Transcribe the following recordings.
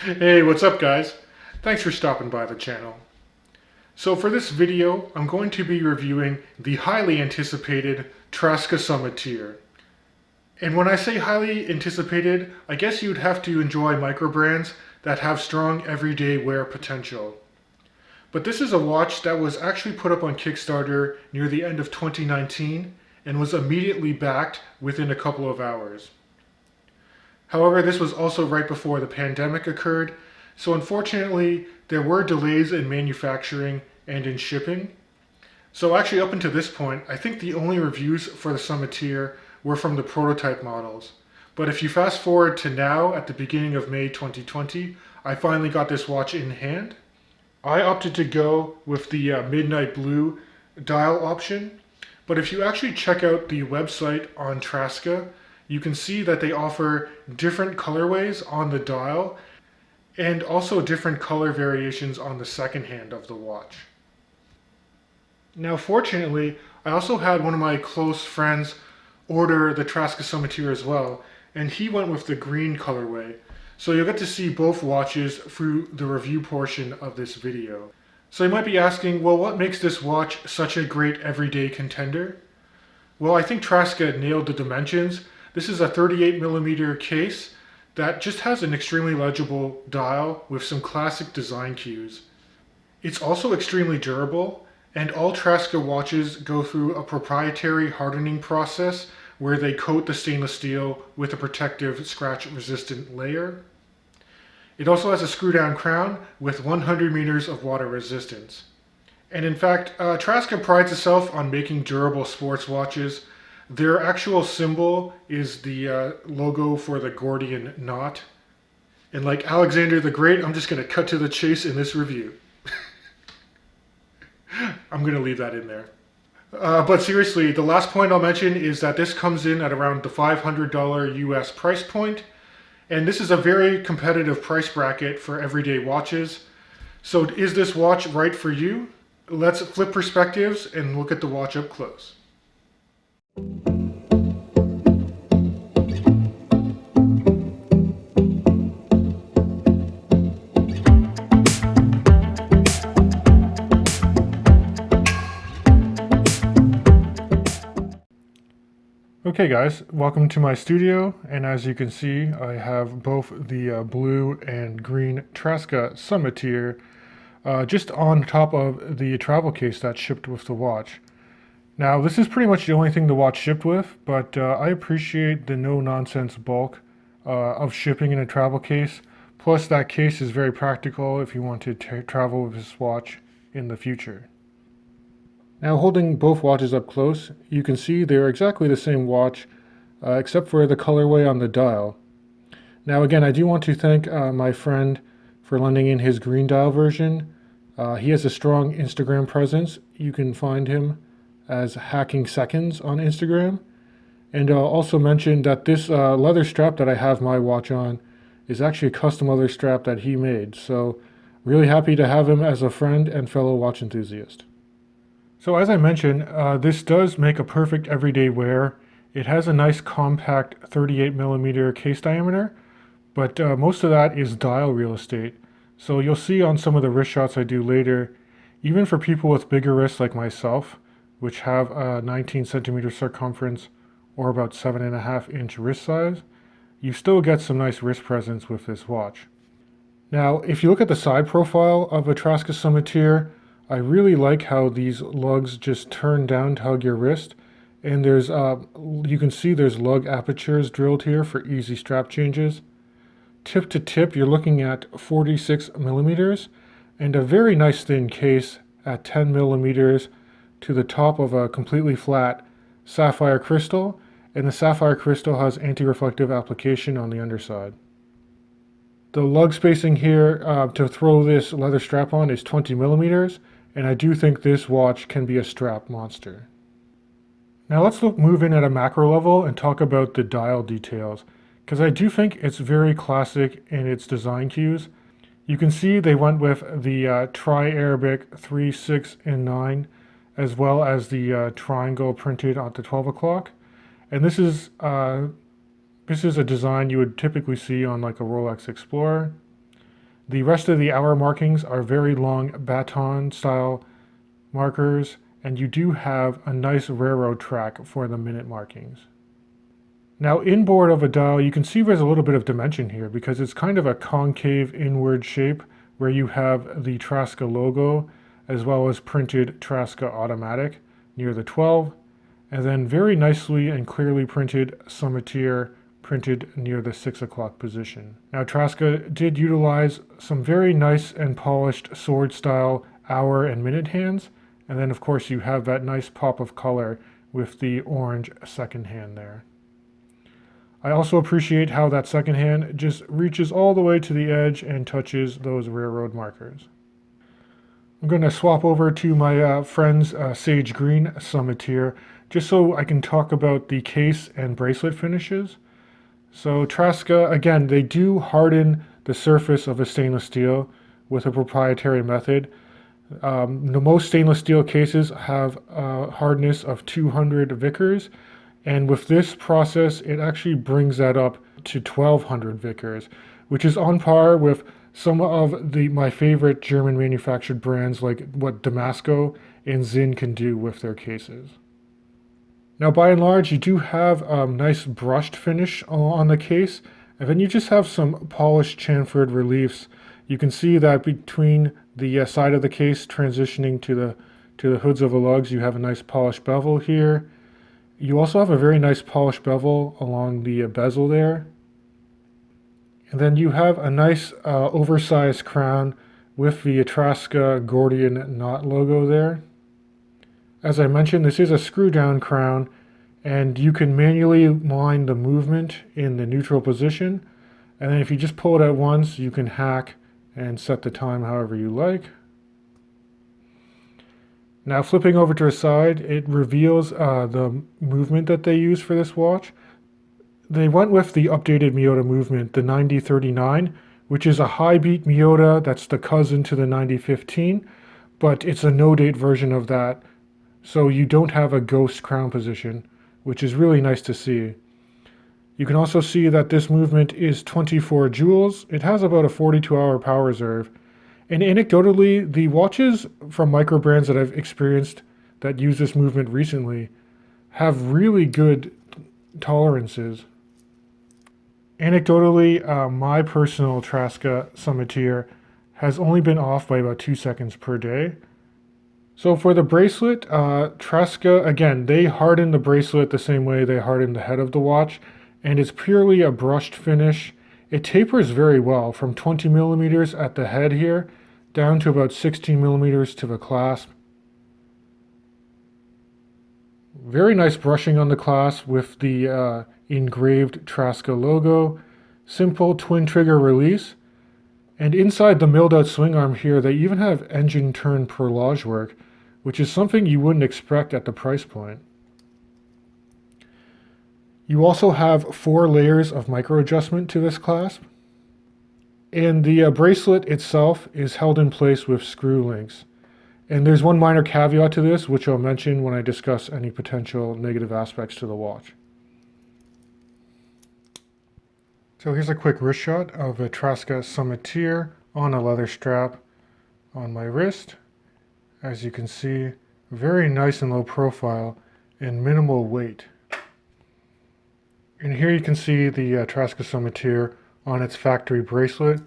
Hey, what's up guys? Thanks for stopping by the channel. So for this video, I'm going to be reviewing the highly anticipated Traska Summiteer. And when I say highly anticipated, I guess you'd have to enjoy micro brands that have strong everyday wear potential. But this is a watch that was actually put up on Kickstarter near the end of 2019 and was immediately backed within a couple of hours. However, this was also right before the pandemic occurred, so unfortunately there were delays in manufacturing and in shipping. So actually up until this point, I think the only reviews for the Summiteer were from the prototype models. But if you fast forward to now, at the beginning of May 2020, I finally got this watch in hand. I opted to go with the midnight blue dial option, but if you actually check out the website on Traska, you can see that they offer different colorways on the dial and also different color variations on the second hand of the watch. Now fortunately, I also had one of my close friends order the Traska Summiteer as well, and he went with the green colorway. So you'll get to see both watches through the review portion of this video. So you might be asking, well, what makes this watch such a great everyday contender? Well, I think Traska nailed the dimensions. This is a 38mm case that just has an extremely legible dial with some classic design cues. It's also extremely durable, and all Traska watches go through a proprietary hardening process where they coat the stainless steel with a protective scratch-resistant layer. It also has a screw-down crown with 100 meters of water resistance. And in fact, Traska prides itself on making durable sports watches. Their actual symbol is the logo for the Gordian knot. And like Alexander the Great, I'm just going to cut to the chase in this review. I'm going to leave that in there. But seriously, the last point I'll mention is that this comes in at around the $500 US price point. And this is a very competitive price bracket for everyday watches. So is this watch right for you? Let's flip perspectives and look at the watch up close. Okay guys, welcome to my studio, and as you can see I have both the blue and green Traska Summiteer just on top of the travel case that shipped with the watch. Now this is pretty much the only thing the watch shipped with, but I appreciate the no-nonsense bulk of shipping in a travel case. Plus that case is very practical if you want to travel with this watch in the future. Now holding both watches up close, you can see they're exactly the same watch except for the colorway on the dial. Now again, I do want to thank my friend for lending in his green dial version. He has a strong Instagram presence. You can find him as Hacking Seconds on Instagram. And I'll also mention that this leather strap that I have my watch on is actually a custom leather strap that he made. So really happy to have him as a friend and fellow watch enthusiast. So as I mentioned, this does make a perfect everyday wear. It has a nice compact 38mm case diameter, but most of that is dial real estate. So you'll see on some of the wrist shots I do later, even for people with bigger wrists like myself, which have a 19cm circumference or about 7.5-inch wrist size, you still get some nice wrist presence with this watch. Now, if you look at the side profile of a Traska Summiteer, I really like how these lugs just turn down to hug your wrist, and there's you can see there's lug apertures drilled here for easy strap changes. Tip to tip, you're looking at 46mm, and a very nice thin case at 10mm to the top of a completely flat sapphire crystal, and the sapphire crystal has anti-reflective application on the underside. The lug spacing here to throw this leather strap on is 20mm, and I do think this watch can be a strap monster. Now let's move in at a macro level and talk about the dial details, because I do think it's very classic in its design cues. You can see they went with the tri-Arabic 3, 6, and 9, as well as the triangle printed at the 12 o'clock. And this is a design you would typically see on like a Rolex Explorer. The rest of the hour markings are very long baton style markers, and you do have a nice railroad track for the minute markings. Now inboard of a dial, you can see there's a little bit of dimension here because it's kind of a concave inward shape where you have the Traska logo as well as printed Traska automatic near the 12, and then very nicely and clearly printed Summiteer printed near the 6 o'clock position. Now Traska did utilize some very nice and polished sword style hour and minute hands, and then of course you have that nice pop of color with the orange second hand there. I also appreciate how that second hand just reaches all the way to the edge and touches those railroad markers. I'm going to swap over to my friend's Sage Green Summiteer just so I can talk about the case and bracelet finishes. So Traska, again, they do harden the surface of a stainless steel with a proprietary method. Most stainless steel cases have a hardness of 200 Vickers, and with this process, it actually brings that up to 1200 Vickers, which is on par with some of my favorite German manufactured brands like what Damasco and Zinn can do with their cases. Now by and large, you do have a nice brushed finish on the case, and then you just have some polished chamfered reliefs. You can see that between the side of the case transitioning to the hoods of the lugs, you have a nice polished bevel here. You also have a very nice polished bevel along the bezel there. And then you have a nice oversized crown with the Traska Gordian knot logo there. As I mentioned, this is a screw down crown, and you can manually line the movement in the neutral position. And then if you just pull it out once, you can hack and set the time however you like. Now flipping over to the side, it reveals the movement that they use for this watch. They went with the updated Miyota movement, the 9039, which is a high beat Miyota that's the cousin to the 9015, but it's a no-date version of that, so you don't have a ghost crown position, which is really nice to see. You can also see that this movement is 24 joules. It has about a 42-hour power reserve. And anecdotally, the watches from micro brands that I've experienced that use this movement recently have really good tolerances. Anecdotally, my personal Traska Summiteer has only been off by about 2 seconds per day. So for the bracelet, Traska, again, they harden the bracelet the same way they harden the head of the watch, and it's purely a brushed finish. It tapers very well from 20 millimeters at the head here down to about 16 millimeters to the clasp. Very nice brushing on the clasp with the engraved Traska logo. Simple twin trigger release. And inside the milled out swing arm here, they even have engine turn perlage work, which is something you wouldn't expect at the price point. You also have 4 layers of micro adjustment to this clasp. And the bracelet itself is held in place with screw links. And there's one minor caveat to this, which I'll mention when I discuss any potential negative aspects to the watch. So here's a quick wrist shot of a Traska Summiteer on a leather strap on my wrist. As you can see, very nice and low profile and minimal weight. And here you can see the Traska Summiteer on its factory bracelet.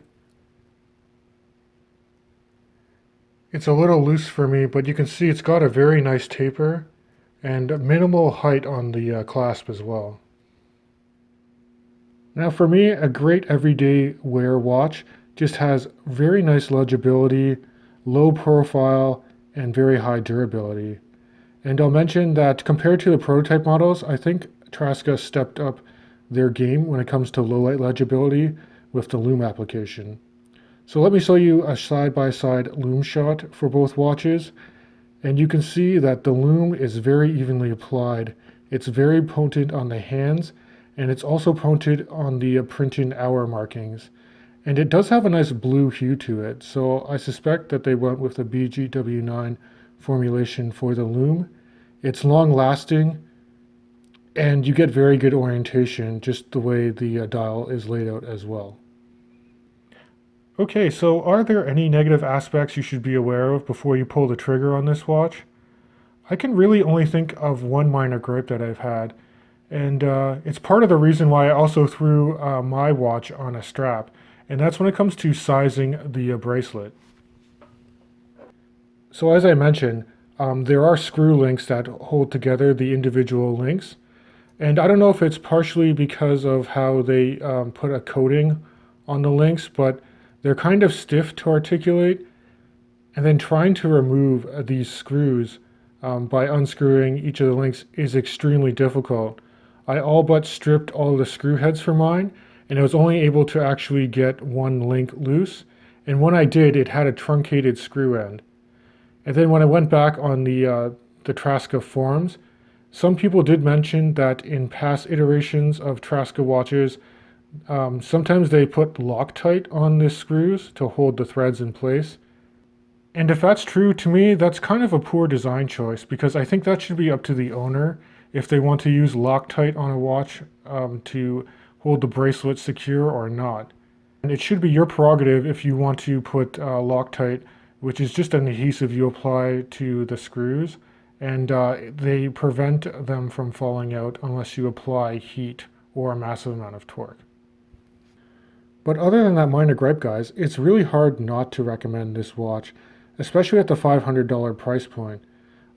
It's a little loose for me, but you can see it's got a very nice taper and minimal height on the clasp as well. Now for me, a great everyday wear watch just has very nice legibility, low profile, and very high durability. And I'll mention that compared to the prototype models, I think Traska stepped up their game when it comes to low light legibility with the Loom application. So let me show you a side-by-side Loom Shot for both watches, and you can see that the Loom is very evenly applied. It's very potent on the hands, and it's also potent on the printed hour markings. And it does have a nice blue hue to it, so I suspect that they went with the BGW9 formulation for the Loom. It's long-lasting, and you get very good orientation just the way the dial is laid out as well. Okay, so are there any negative aspects you should be aware of before you pull the trigger on this watch? I can really only think of one minor gripe that I've had, and it's part of the reason why I also threw my watch on a strap, and that's when it comes to sizing the bracelet. So as I mentioned, there are screw links that hold together the individual links, and I don't know if it's partially because of how they put a coating on the links, but they're kind of stiff to articulate, and then trying to remove these screws by unscrewing each of the links is extremely difficult. I all but stripped all the screw heads for mine, and I was only able to actually get one link loose, and when I did, it had a truncated screw end. And then when I went back on the Traska forums, some people did mention that in past iterations of Traska watches, sometimes they put Loctite on the screws to hold the threads in place. And if that's true, to me, that's kind of a poor design choice because I think that should be up to the owner if they want to use Loctite on a watch to hold the bracelet secure or not. And it should be your prerogative if you want to put Loctite, which is just an adhesive you apply to the screws, and they prevent them from falling out unless you apply heat or a massive amount of torque. But other than that minor gripe, guys, it's really hard not to recommend this watch, especially at the $500 price point.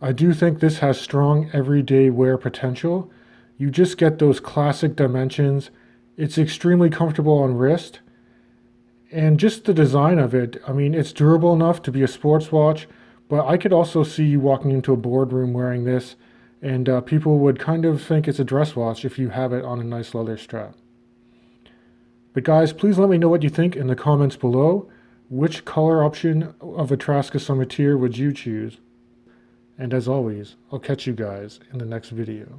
I do think this has strong everyday wear potential. You just get those classic dimensions. It's extremely comfortable on wrist. And just the design of it, I mean, it's durable enough to be a sports watch, but I could also see you walking into a boardroom wearing this, and people would kind of think it's a dress watch if you have it on a nice leather strap. But guys, please let me know what you think in the comments below. Which color option of a Traska Summiteer would you choose? And as always, I'll catch you guys in the next video.